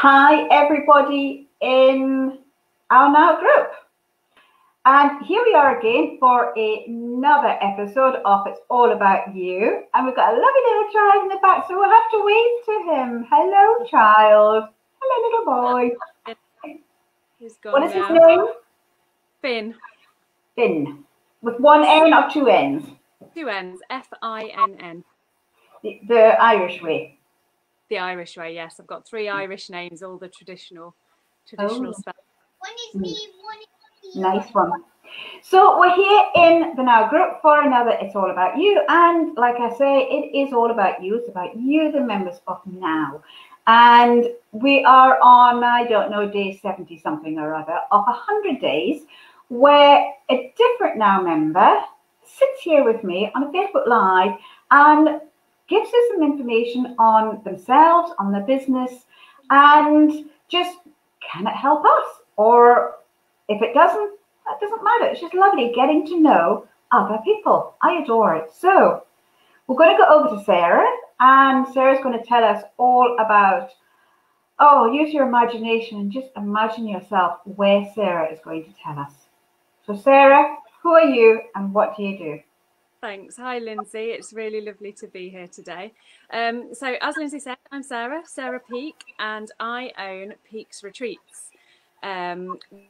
Hi, everybody in our now group. And here we are again for another episode of It's All About You. And we've got a lovely little child in the back, so we'll have to wave to him. Hello, child. Hello, little boy. He's gone what is now. his name? Finn. Finn. With one N or two N's? Two N's. Finn. The Irish way. The Irish way, yes. I've got three Irish names, all the traditional spelling. One is me, one is me. Nice one. So we're here in the Now group for another It's All About You. And like I say, it is all about you. It's about you, the members of Now. And we are on, I don't know, day 70 something or other of 100 days, where a different Now member sits here with me on a Facebook Live and gives us some information on themselves, on their business, and just can it help us? Or if it doesn't, that doesn't matter. It's just lovely getting to know other people. I adore it. So we're going to go over to Sarah, and Sarah's going to tell us all about, use your imagination and just imagine yourself where Sarah is going to tell us. So Sarah, who are you and what do you do? Thanks. Hi, Lindsay. It's really lovely to be here today. So as Lindsay said, I'm Sarah Peake, and I own Peake Retreats,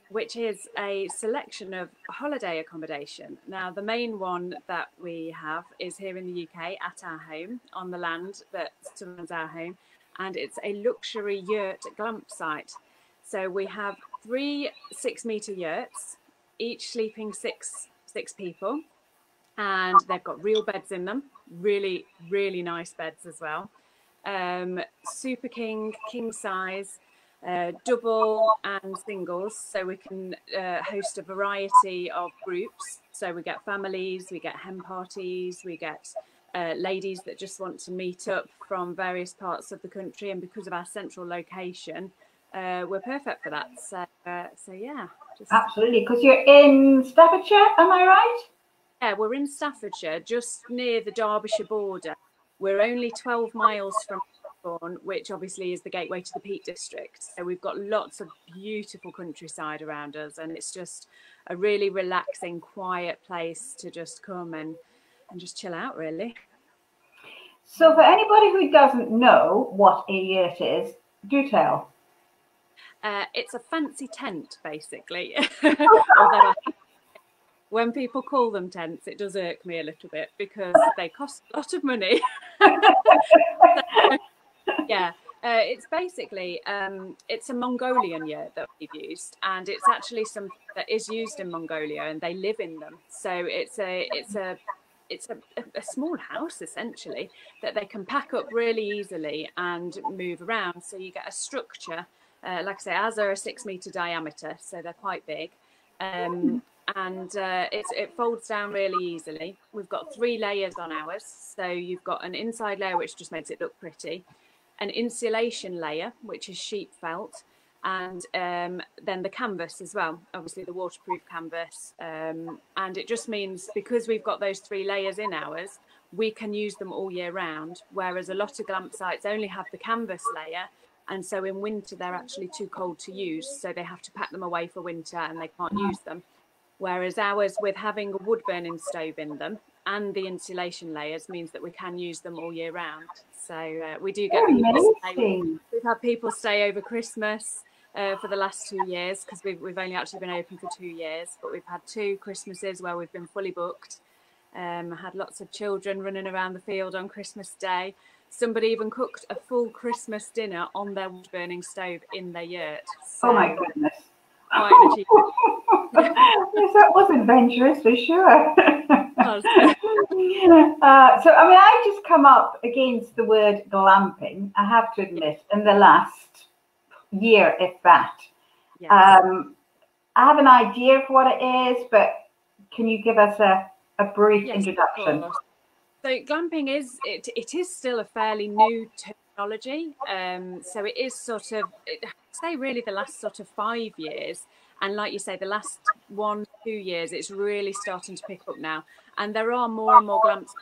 which is a selection of holiday accommodation. Now, the main one that we have is here in the UK at our home on the land that surrounds our home, and it's a luxury yurt glampsite. So we have 3 6-meter yurts, each sleeping six people. And they've got real beds in them, really, really nice beds as well. Super king size, double and singles, so we can host a variety of groups. So we get families, we get hen parties, we get ladies that just want to meet up from various parts of the country. And because of our central location, we're perfect for that. So yeah. Absolutely, because you're in Staffordshire, am I right? Yeah, we're in Staffordshire, just near the Derbyshire border. We're only 12 miles from Osborne, which obviously is the gateway to the Peake District. So we've got lots of beautiful countryside around us, and it's just a really relaxing, quiet place to just come and just chill out, really. So for anybody who doesn't know what a yurt is, do tell. It's a fancy tent, basically. Although when people call them tents, it does irk me a little bit because they cost a lot of money. Yeah, it's basically, it's a Mongolian yurt that we've used, and it's actually something that is used in Mongolia, and they live in them. So it's a small house, essentially, that they can pack up really easily and move around. So you get a structure, like I say, ours are a 6-meter diameter, so they're quite big. And it folds down really easily. We've got 3 layers on ours. So you've got an inside layer, which just makes it look pretty, an insulation layer, which is sheep felt, and then the canvas as well, obviously the waterproof canvas. And it just means because we've got those 3 layers in ours, we can use them all year round, whereas a lot of glampsites only have the canvas layer. And so in winter, they're actually too cold to use. So they have to pack them away for winter and they can't use them. Whereas ours, with having a wood burning stove in them and the insulation layers, means that we can use them all year round. So we do get people stay. We've had people stay over Christmas for the last 2 years, because we've only actually been open for 2 years, but we've had 2 Christmases where we've been fully booked. Had lots of children running around the field on Christmas Day. Somebody even cooked a full Christmas dinner on their wood burning stove in their yurt. So, oh my goodness. Quite an achievement. Yes, that was adventurous for sure. So, I mean, I just come up against the word glamping, I have to admit, in the last year, if that. Yes. I have an idea of what it is, but can you give us a brief introduction? So glamping it is still a fairly new technology. So it is sort of, I'd say really the last sort of 5 years. And like you say, the last 1-2 years, it's really starting to pick up now. And there are more and more glamps,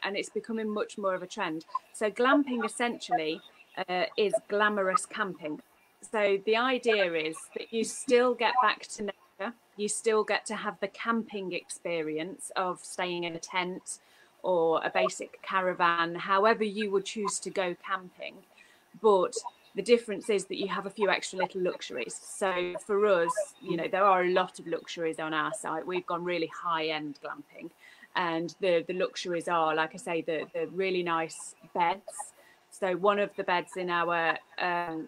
and it's becoming much more of a trend. So glamping essentially is glamorous camping. So the idea is that you still get back to nature, you still get to have the camping experience of staying in a tent or a basic caravan, however you would choose to go camping. But the difference is that you have a few extra little luxuries. So for us, you know, there are a lot of luxuries on our site. We've gone really high-end glamping, and the luxuries are, like I say, the really nice beds. So one of the beds in our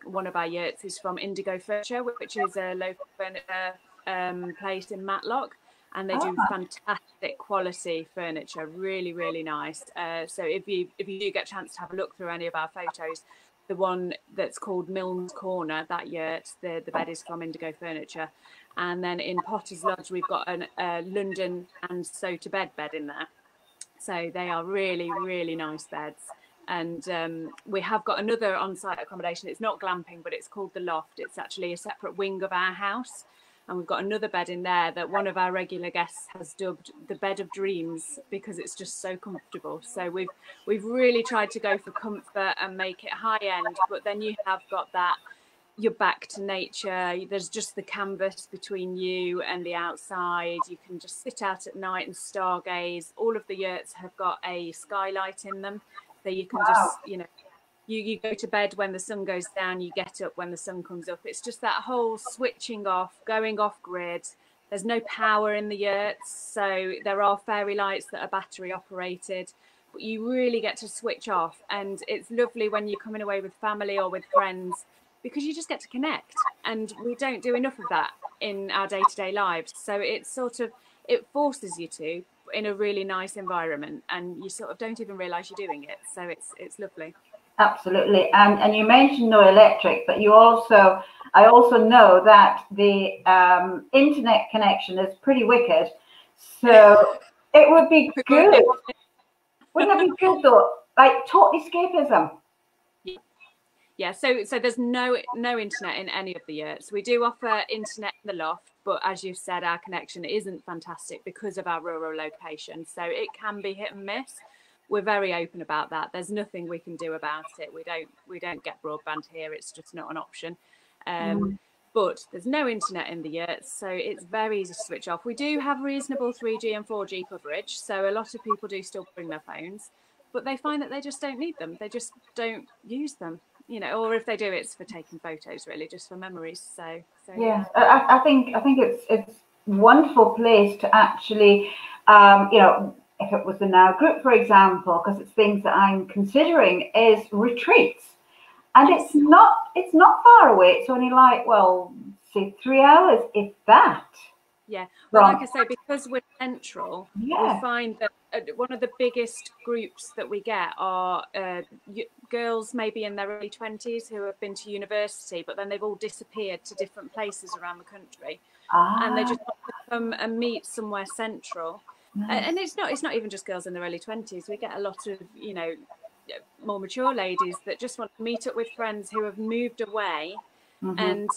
one of our yurts is from Indigo Furniture, which is a local furniture place in Matlock, and they do fantastic quality furniture, really, really nice. So if you do get a chance to have a look through any of our photos, the one that's called Milne's Corner, that yurt, the bed is from Indigo Furniture. And then in Potter's Lodge, we've got a London and So to Bed bed in there. So they are really, really nice beds. And we have got another on-site accommodation. It's not glamping, but it's called The Loft. It's actually a separate wing of our house. And we've got another bed in there that one of our regular guests has dubbed the Bed of Dreams, because it's just so comfortable. So we've really tried to go for comfort and make it high end, but then you have got that, you're back to nature. There's just the canvas between you and the outside. You can just sit out at night and stargaze. All of the yurts have got a skylight in them, so you can just, you know, you go to bed when the sun goes down, you get up when the sun comes up. It's just that whole switching off, going off grid. There's no power in the yurts, so there are fairy lights that are battery operated, but you really get to switch off. And it's lovely when you're coming away with family or with friends, because you just get to connect, and we don't do enough of that in our day-to-day lives. So it's sort of, it forces you to, in a really nice environment, and you sort of don't even realize you're doing it. So it's lovely. Absolutely. And you mentioned no electric, but I also know that the internet connection is pretty wicked. So it would be good. Wouldn't it be good though? Like total escapism. Yeah, so there's no internet in any of the yurts. We do offer internet in the loft, but as you've said, our connection isn't fantastic because of our rural location. So it can be hit and miss. We're very open about that. There's nothing we can do about it. We don't get broadband here. It's just not an option. But there's no internet in the yurts, so it's very easy to switch off. We do have reasonable 3G and 4G coverage, so a lot of people do still bring their phones, but they find that they just don't need them. They just don't use them, you know, or if they do, it's for taking photos, really, just for memories. So yeah, I think it's wonderful place to actually, you know, if it was the Now group, for example, because it's things that I'm considering, is retreats. And it's not far away. It's only like, well, say 3 hours, if that. Yeah. Well, like I say, because we're central, we find that one of the biggest groups that we get are girls maybe in their early 20s who have been to university, but then they've all disappeared to different places around the country. And they just want to come and meet somewhere central. Nice. And it's not even just girls in their early 20s. We get a lot of, you know, more mature ladies that just want to meet up with friends who have moved away, and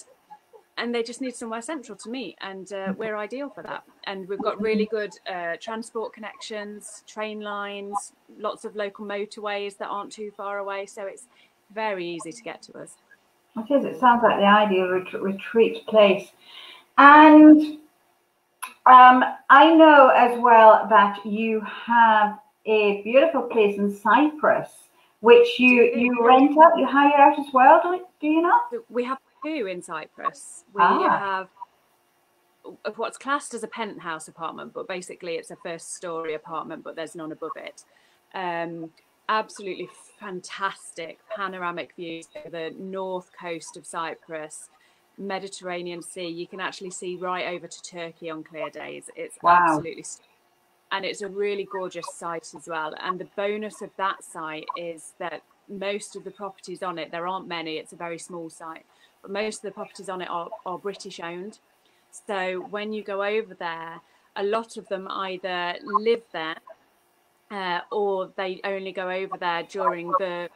they just need somewhere central to meet, and we're ideal for that. And we've got really good transport connections, train lines, lots of local motorways that aren't too far away, so it's very easy to get to us. It is. It sounds like the ideal retreat place. And I know as well that you have a beautiful place in Cyprus, which you rent out, you hire out as well, do you not? We have two in Cyprus. We have what's classed as a penthouse apartment, but basically it's a first story apartment, but there's none above it. Absolutely fantastic panoramic views of the north coast of Cyprus, Mediterranean Sea. You can actually see right over to Turkey on clear days. It's absolutely stunning. And it's a really gorgeous site as well. And the bonus of that site is that most of the properties on it, there aren't many, it's a very small site, but most of the properties on it are British owned. So when you go over there, a lot of them either live there or they only go over there during the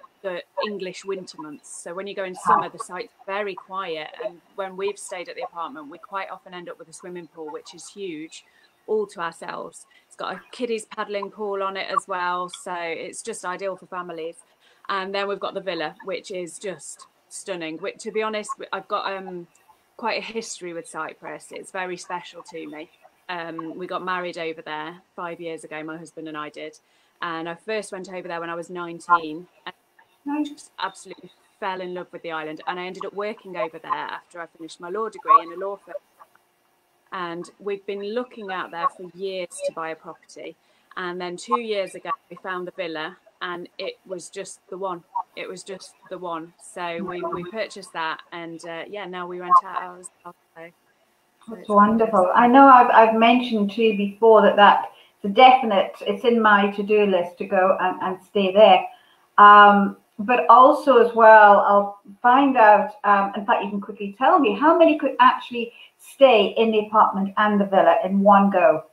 English winter months. So when you go in summer, the site's very quiet. And when we've stayed at the apartment, we quite often end up with a swimming pool, which is huge, all to ourselves. It's got a kiddies paddling pool on it as well. So it's just ideal for families. And then we've got the villa, which is just stunning. Which, to be honest, I've got quite a history with Cyprus. It's very special to me. We got married over there 5 years ago, my husband and I did. And I first went over there when I was 19 and I just absolutely fell in love with the island. And I ended up working over there after I finished my law degree in a law firm. And we've been looking out there for years to buy a property. And then 2 years ago, we found the villa and it was just the one. It was just the one. So we purchased that and yeah, now we rent out ours. That's wonderful. I know I've mentioned to you before that's a definite, it's in my to-do list to go and stay there. But also as well, I'll find out, in fact, you can quickly tell me how many could actually stay in the apartment and the villa in one go.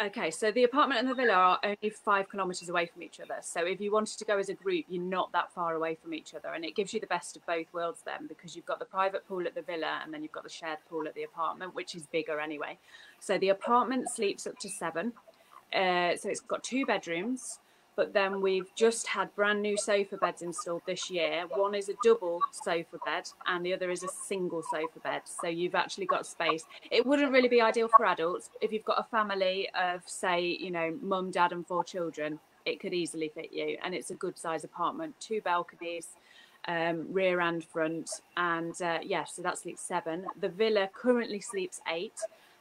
Okay, so the apartment and the villa are only 5 kilometres away from each other. So if you wanted to go as a group, you're not that far away from each other. And it gives you the best of both worlds then, because you've got the private pool at the villa and then you've got the shared pool at the apartment, which is bigger anyway. So the apartment sleeps up to 7. So it's got 2 bedrooms. But then we've just had brand new sofa beds installed this year. One is a double sofa bed and the other is a single sofa bed. So you've actually got space. It wouldn't really be ideal for adults. If you've got a family of, say, you know, mum, dad and 4 children, it could easily fit you. And it's a good size apartment, 2 balconies, rear and front. And yeah, so that sleeps 7. The villa currently sleeps 8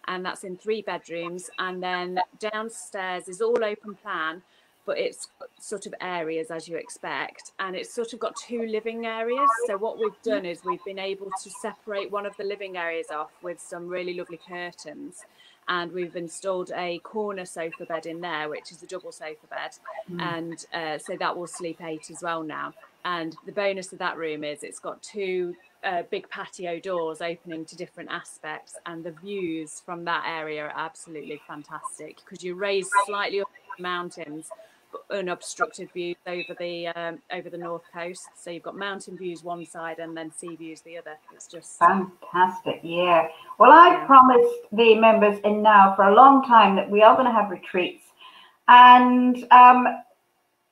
and that's in 3 bedrooms. And then downstairs is all open plan, but it's sort of areas as you expect, and it's sort of got 2 living areas. So what we've done is we've been able to separate one of the living areas off with some really lovely curtains, and we've installed a corner sofa bed in there, which is a double sofa bed. And so that will sleep 8 as well now. And the bonus of that room is it's got 2 big patio doors opening to different aspects, and the views from that area are absolutely fantastic because you raise slightly up the mountains, unobstructed views over the north coast. So you've got mountain views one side and then sea views the other. It's just fantastic. Yeah. Well, I promised the members in now for a long time that we are going to have retreats, and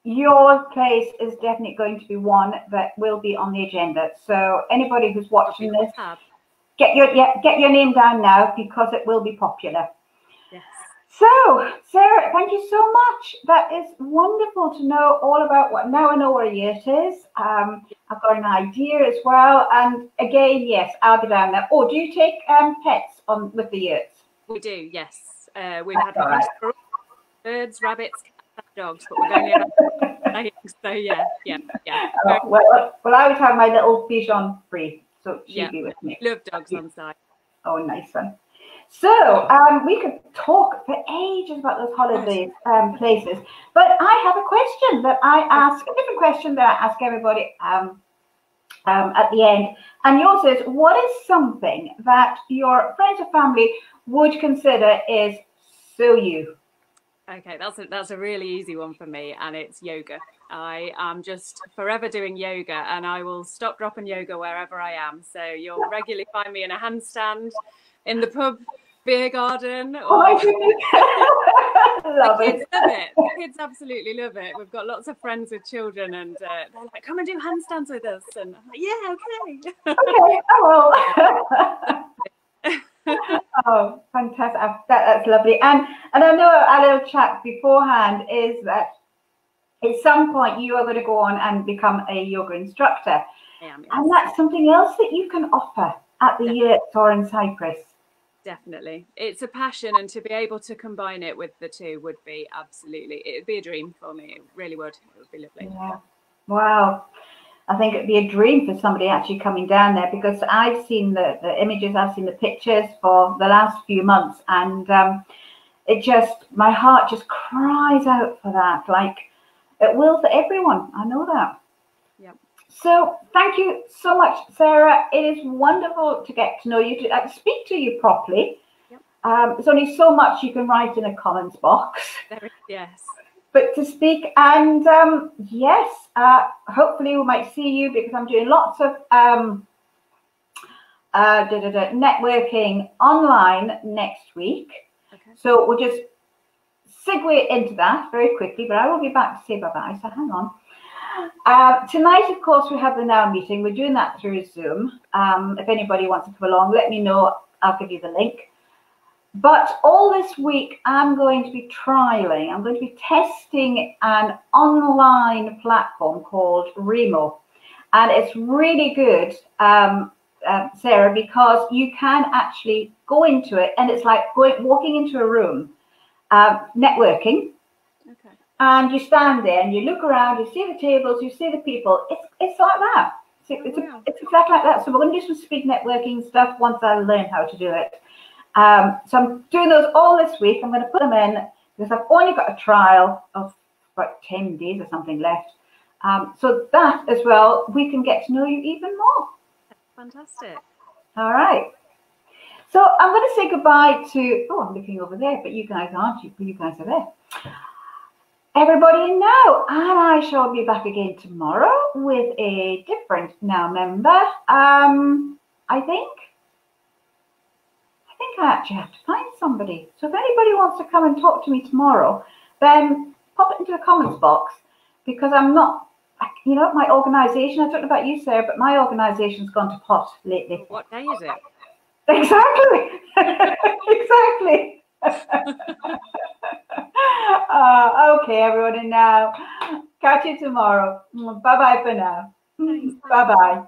your place is definitely going to be one that will be on the agenda. So anybody who's watching this, get your name down now because it will be popular. Yes. So, Sarah, thank you so much. That is wonderful to know all about what. Now I know where Yurt is. I've got an idea as well. And again, yes, I'll be down there. Oh, do you take pets on with the Yurts? We do, yes. We've had birds, rabbits, cats, dogs, but we've only had so yeah. Well, I would have my little Bichon free, so she'd be with me. Love dogs on site. Oh, nice one. So we could talk for ages about those holidays places, but I have a question that I ask, a different question that I ask everybody at the end. And yours is, what is something that your friends or family would consider is so you? Okay, that's a really easy one for me, and it's yoga. I am just forever doing yoga, and I will stop, drop, and yoga wherever I am. So you'll regularly find me in a handstand, in the pub, beer garden. Or... love it. Love it. The kids absolutely love it. We've got lots of friends with children, and they're like, "Come and do handstands with us." And I'm like, "Yeah, okay." Okay, I will. Oh, fantastic! That's lovely. And I know our little chat beforehand is that at some point you are going to go on and become a yoga instructor, and that's something else that you can offer at the Yurts or in Cyprus. Definitely, it's a passion, and to be able to combine it with the two would be it'd be a dream for me. It really would. It would be lovely. Yeah. Wow. I think it'd be a dream for somebody actually coming down there, because I've seen the images, I've seen the pictures for the last few months, and my heart just cries out for that. Like it will for everyone. I know that. Yeah. So thank you so much, Sarah. It is wonderful to get to know you, to speak to you properly. Yep. There's only so much you can write in a comments box. Yes. But to speak, and yes, hopefully we might see you, because I'm doing lots of networking online next week. Okay. So we'll just segue into that very quickly, but I will be back to say bye-bye, so hang on. Tonight, of course, we have the Now meeting. We're doing that through Zoom. If anybody wants to come along, let me know. I'll give you the link. But all this week, I'm going to be trialing. I'm going to be testing an online platform called Remo. And it's really good, Sarah, because you can actually go into it, and it's like walking into a room, networking. Okay. And you stand there and you look around, you see the tables, you see the people. It's like that. It's exactly like that. So we're going to do some speed networking stuff once I learn how to do it. So I'm doing those all this week. I'm going to put them in because I've only got a trial of about 10 days or something left. So that as well, we can get to know you even more. Fantastic. All right. So I'm going to say goodbye to, I'm looking over there, but you guys aren't. You guys are there. Everybody now, and I shall be back again tomorrow with a different Now member. I think I actually have to find somebody. So if anybody wants to come and talk to me tomorrow, then pop it into the comments box, because I'm not, my organisation, I don't know about you, Sarah, but my organisation's gone to pot lately. What day is it? Exactly. Exactly. Okay, everyone, and now catch you tomorrow. Bye-bye for now. Bye-bye.